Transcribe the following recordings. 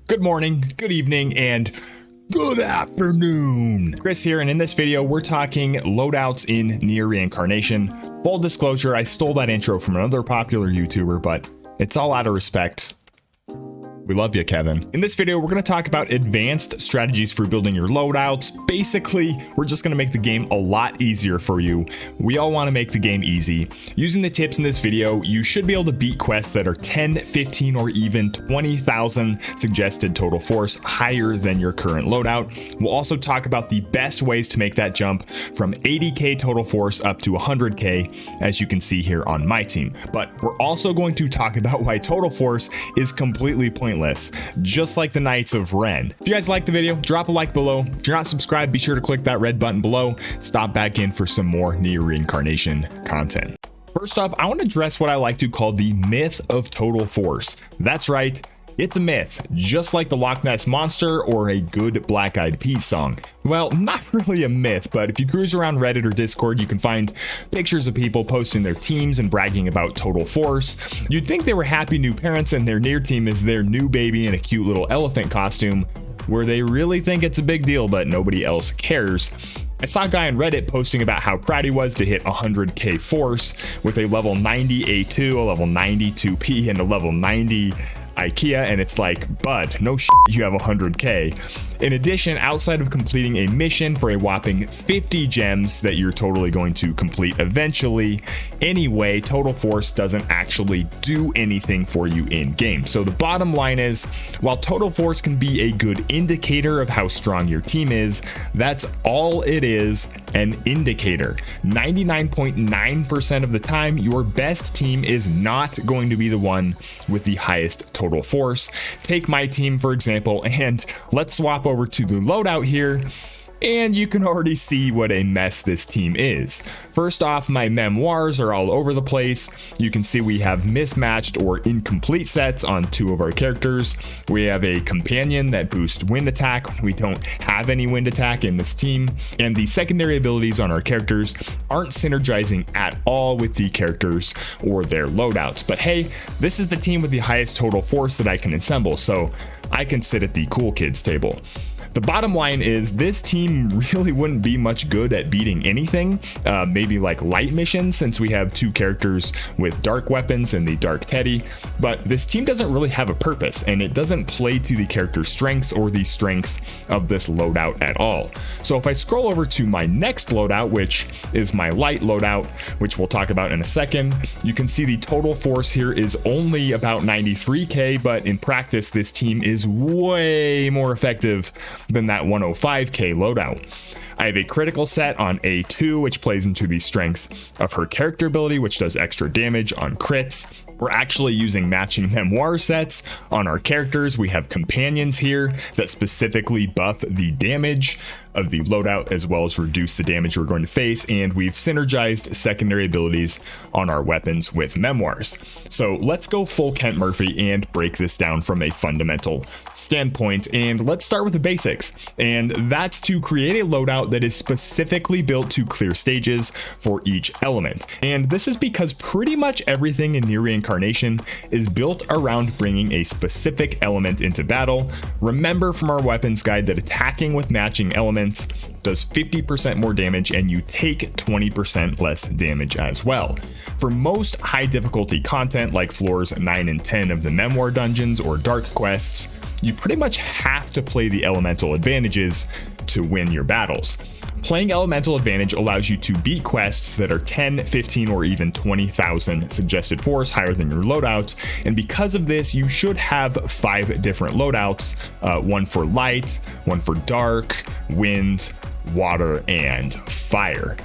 Good morning, good evening, and good afternoon. Chris here, and in this video, we're talking loadouts in NieR Reincarnation. Full disclosure, I stole that intro from another popular YouTuber, but it's all out of respect. We love you, Kevin. In this video, we're going to talk about advanced strategies for building your loadouts. Basically, we're just going to make the game a lot easier for you. We all want to make the game easy. Using the tips in this video, you should be able to beat quests that are 10, 15, or even 20,000 suggested total force higher than your current loadout. We'll also talk about the best ways to make that jump from 80k total force up to 100k, as you can see here on my team. But we're also going to talk about why total force is completely pointless, just like the Knights of Ren. If you guys like the video, drop a like below. If you're not subscribed, be sure to click that red button below. Stop back in for some more NieR Reincarnation content. First up, I want to address what I like to call the myth of total force. That's right, it's a myth, just like the Loch Ness Monster or a good Black Eyed Peas song. Well, not really a myth, but if you cruise around Reddit or Discord, you can find pictures of people posting their teams and bragging about total force. You'd think they were happy new parents and their NieR team is their new baby in a cute little elephant costume, where they really think it's a big deal, but nobody else cares. I saw a guy on Reddit posting about how proud he was to hit 100k force with a level 90 A2, a level 90 2P, and a level 90 IKEA, and it's like, bud, no shit, you have 100k. In addition, outside of completing a mission for a whopping 50 gems that you're totally going to complete eventually anyway, total force doesn't actually do anything for you in game. So the bottom line is, while total force can be a good indicator of how strong your team is, that's all it is, an indicator. 99.9% of the time, your best team is not going to be the one with the highest total force. Take my team, for example, and let's swap over to the loadout here, and you can already see what a mess this team is. First off, my Memoirs are all over the place. You can see we have mismatched or incomplete sets on two of our characters. We have a companion that boosts wind attack. We don't have any wind attack in this team, and the secondary abilities on our characters aren't synergizing at all with the characters or their loadouts. But hey, this is the team with the highest total force that I can assemble, so I can sit at the cool kids table. The bottom line is this team really wouldn't be much good at beating anything, maybe like light missions, since we have two characters with dark weapons and the Dark Teddy, but this team doesn't really have a purpose, and it doesn't play to the character's strengths or the strengths of this loadout at all. So if I scroll over to my next loadout, which is my light loadout, which we'll talk about in a second, you can see the total force here is only about 93k, but in practice this team is way more effective than that 105k loadout. I have a critical set on A2, which plays into the strength of her character ability, which does extra damage on crits. We're actually using matching Memoir sets on our characters. We have companions here that specifically buff the damage of the loadout as well as reduce the damage we're going to face, and we've synergized secondary abilities on our weapons with Memoirs. So let's go full Kent Murphy and break this down from a fundamental standpoint, and let's start with the basics, and that's to create a loadout that is specifically built to clear stages for each element. And this is because pretty much everything in NieR Reincarnation is built around bringing a specific element into battle. Remember from our weapons guide that attacking with matching elements does 50% more damage, and you take 20% less damage as well. For most high difficulty content like floors 9 and 10 of the Memoir dungeons or dark quests, you pretty much have to play the elemental advantages to win your battles. Playing elemental advantage allows you to beat quests that are 10, 15, or even 20,000 suggested force higher than your loadout, and because of this, you should have 5 different loadouts, one for light, one for dark, wind, water, and fire.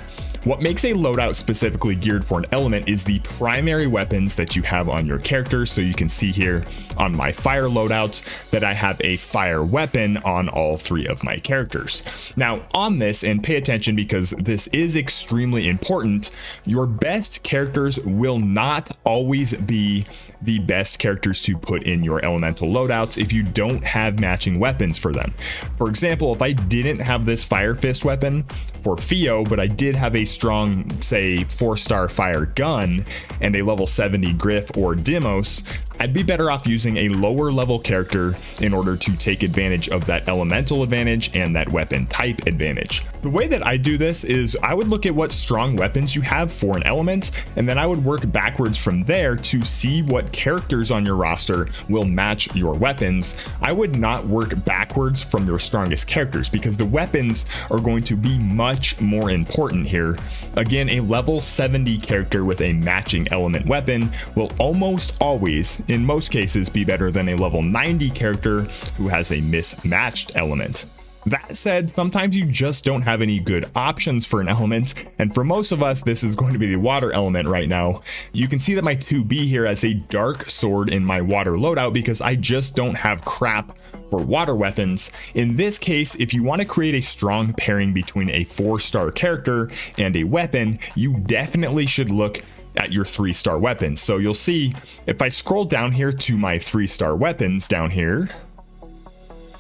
What makes a loadout specifically geared for an element is the primary weapons that you have on your character. So you can see here on my fire loadouts that I have a fire weapon on all 3 of my characters. Now on this, and pay attention because this is extremely important, your best characters will not always be the best characters to put in your elemental loadouts if you don't have matching weapons for them. For example, if I didn't have this Fire Fist weapon for Fio, but I did have a strong, say, 4-star fire gun and a level 70 Griff or Demos, I'd be better off using a lower level character in order to take advantage of that elemental advantage and that weapon type advantage. The way that I do this is I would look at what strong weapons you have for an element, and then I would work backwards from there to see what characters on your roster will match your weapons. I would not work backwards from your strongest characters because the weapons are going to be much more important here. Again, a level 70 character with a matching element weapon will almost always, in most cases, be better than a level 90 character who has a mismatched element. That said, sometimes you just don't have any good options for an element, and for most of us, this is going to be the water element right now. You can see that my 2B here has a dark sword in my water loadout because I just don't have crap for water weapons. In this case, if you want to create a strong pairing between a 4-star character and a weapon, you definitely should look at your 3-star weapons. So you'll see if I scroll down here to my 3-star weapons down here,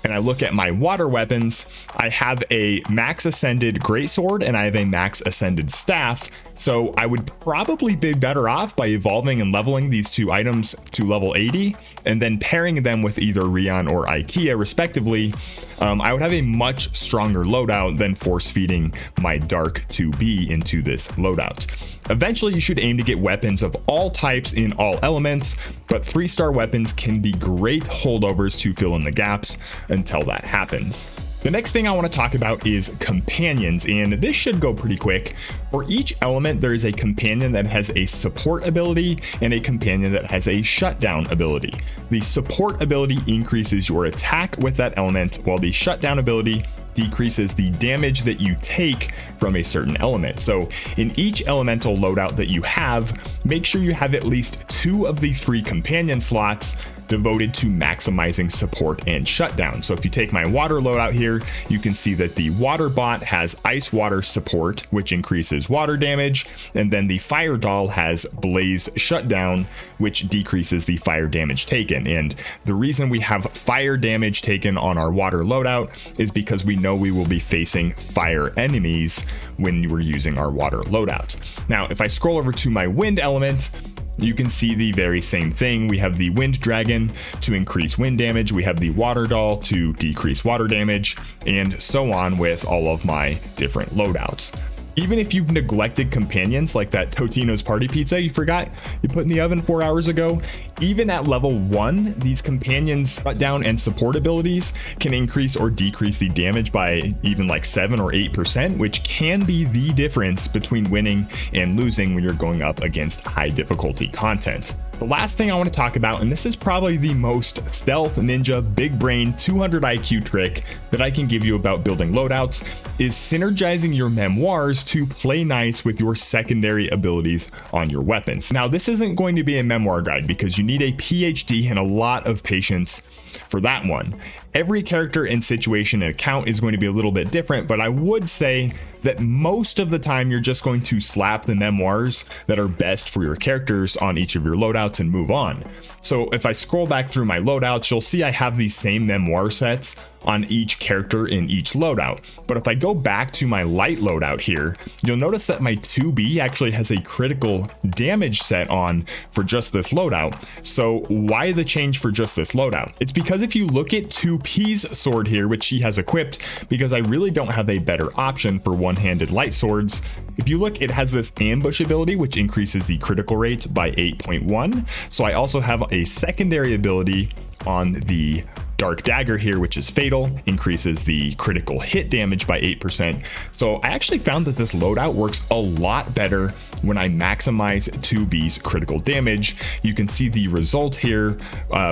and I look at my water weapons, I have a max ascended greatsword and I have a max ascended staff. So I would probably be better off by evolving and leveling these two items to level 80 and then pairing them with either Rion or Ikea respectively. I would have a much stronger loadout than force feeding my dark 2B into this loadout. Eventually you should aim to get weapons of all types in all elements, but 3-star weapons can be great holdovers to fill in the gaps until that happens. The next thing I want to talk about is companions, and this should go pretty quick. For each element, there is a companion that has a support ability and a companion that has a shutdown ability. The support ability increases your attack with that element, while the shutdown ability decreases the damage that you take from a certain element. So in each elemental loadout that you have, make sure you have at least 2 of the 3 companion slots devoted to maximizing support and shutdown. So if you take my water loadout here, you can see that the water bot has ice water support, which increases water damage, and then the fire doll has blaze shutdown, which decreases the fire damage taken. And the reason we have fire damage taken on our water loadout is because we know we will be facing fire enemies when we're using our water loadout. Now, if I scroll over to my wind element, you can see the very same thing. We have the wind dragon to increase wind damage. We have the water doll to decrease water damage, and so on with all of my different loadouts. Even if you've neglected companions like that Totino's party pizza you forgot you put in the oven 4 hours ago, even at level 1, these companions shutdown and support abilities can increase or decrease the damage by even like 7 or 8%, which can be the difference between winning and losing when you're going up against high difficulty content. The last thing I want to talk about, and this is probably the most stealth ninja big brain 200 IQ trick that I can give you about building loadouts, is synergizing your memoirs to play nice with your secondary abilities on your weapons. Now, this isn't going to be a memoir guide because you need a PhD and a lot of patience for that one. Every character and situation and account is going to be a little bit different, but I would say that most of the time you're just going to slap the memoirs that are best for your characters on each of your loadouts and move on. So if I scroll back through my loadouts, you'll see I have these same memoir sets on each character in each loadout. But if I go back to my light loadout here, you'll notice that my 2B actually has a critical damage set on for just this loadout. So why the change for just this loadout? It's because if you look at 2P's sword here, which she has equipped, because I really don't have a better option for one-handed light swords, if you look, it has this ambush ability, which increases the critical rate by 8.1. So I also have a secondary ability on the Dark Dagger here, which is fatal, increases the critical hit damage by 8%. So I actually found that this loadout works a lot better when I maximize 2B's critical damage. You can see the result here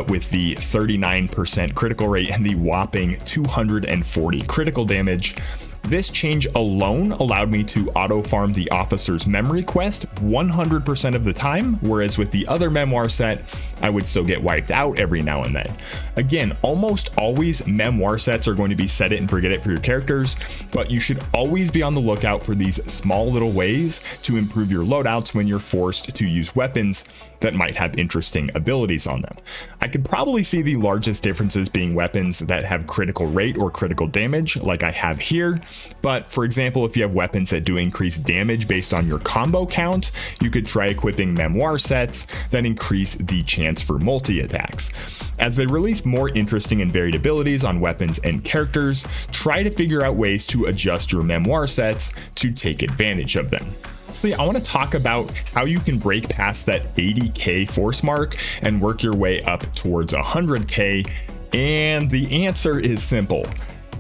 with the 39% critical rate and the whopping 240 critical damage. This change alone allowed me to auto farm the officer's memory quest 100% of the time, whereas with the other memoir set, I would still get wiped out every now and then. Again, almost always memoir sets are going to be set it and forget it for your characters, but you should always be on the lookout for these small little ways to improve your loadouts when you're forced to use weapons that might have interesting abilities on them. I could probably see the largest differences being weapons that have critical rate or critical damage, like I have here. But for example, if you have weapons that do increase damage based on your combo count, you could try equipping Memoir sets that increase the chance for multi-attacks. As they release more interesting and varied abilities on weapons and characters, try to figure out ways to adjust your Memoir sets to take advantage of them. Lastly, I want to talk about how you can break past that 80k force mark and work your way up towards 100k, and the answer is simple: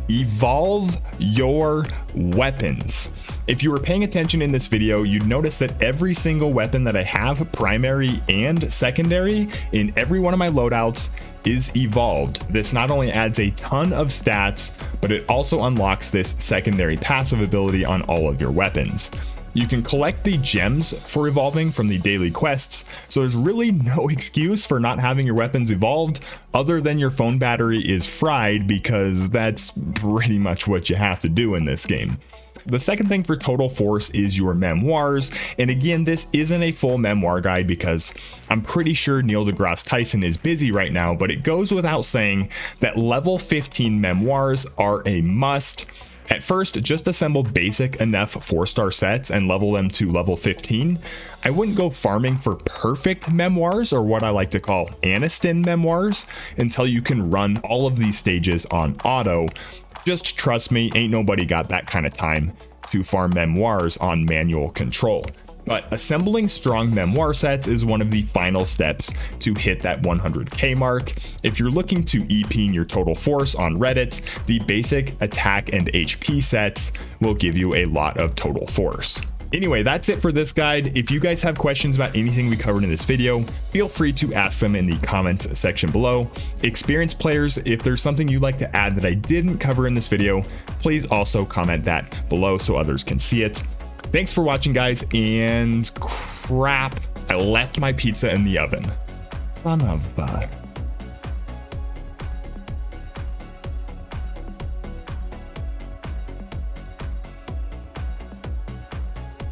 evolve your weapons. If you were paying attention in this video, you'd notice that every single weapon that I have, primary and secondary, in every one of my loadouts is evolved. This not only adds a ton of stats, but it also unlocks this secondary passive ability on all of your weapons. You can collect the gems for evolving from the daily quests, so there's really no excuse for not having your weapons evolved other than your phone battery is fried, because that's pretty much what you have to do in this game. The second thing for total force is your memoirs, and again, this isn't a full memoir guide because I'm pretty sure Neil deGrasse Tyson is busy right now, but it goes without saying that level 15 memoirs are a must. At first, just assemble basic enough 4-star sets and level them to level 15. I wouldn't go farming for perfect memoirs, or what I like to call Aniston memoirs, until you can run all of these stages on auto. Just trust me, ain't nobody got that kind of time to farm memoirs on manual control. But assembling strong memoir sets is one of the final steps to hit that 100k mark. If you're looking to EP your total force on Reddit, the basic attack and HP sets will give you a lot of total force. Anyway, that's it for this guide. If you guys have questions about anything we covered in this video, feel free to ask them in the comments section below. Experienced players, if there's something you'd like to add that I didn't cover in this video, please also comment that below so others can see it. Thanks for watching, guys, and crap, I left my pizza in the oven. Son of a...